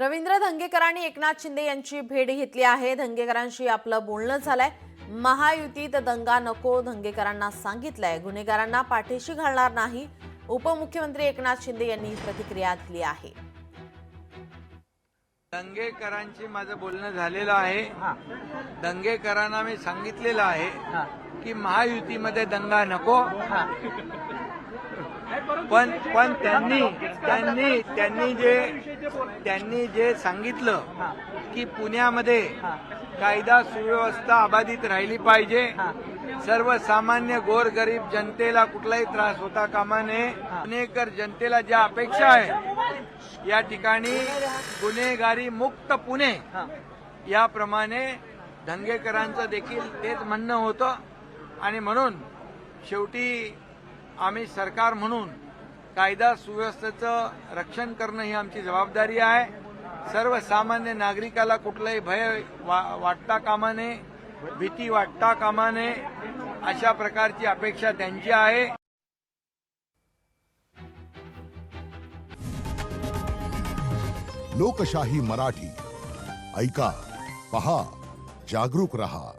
रवींद्र धंगेकरांनी एकनाथ शिंदे यांची भेट घेतली आहे। धंगेकरांशी आपलं बोलणं झालंय। महायुतीत दंगा नको धंगेकरांना सांगितलंय। गुन्हेगारांना पाठीशी घालणार नाही। उपमुख्यमंत्री एकनाथ शिंदे यांनी प्रतिक्रिया दिली आहे। दंगेकरांशी माझं बोलणं झालेलं आहे। दंगेकरांना मी सांगितलेलं आहे की महायुतीमध्ये दंगा नको, पण त्यांनी जे सांगितलं की पुण्यामध्ये कायदा सुव्यवस्था अबाधित राहिली पाहिजे, सर्वसामान्य गोरगरीब जनतेला कुठलाही त्रास होता कामा नये। गुन्हेगार जनतेला ज्या अपेक्षा आहे या ठिकाणी गुन्हेगारी मुक्त पुणे याप्रमाणे धंगेकरांचं देखील तेच म्हणणं होतं। आणि म्हणून शेवटी आम्ही सरकार म्हणून कायदा सुव्यवस्थेचं रक्षण करणं ही आमची जबाबदारी आहे। सर्वसामान्य नागरिकाला कुठलाही भय वाटता कामा नये, भीती वाटता कामा नये, अशा प्रकारची अपेक्षा त्यांची आहे। लोकशाही मराठी ऐका, पहा, जागरूक रहा।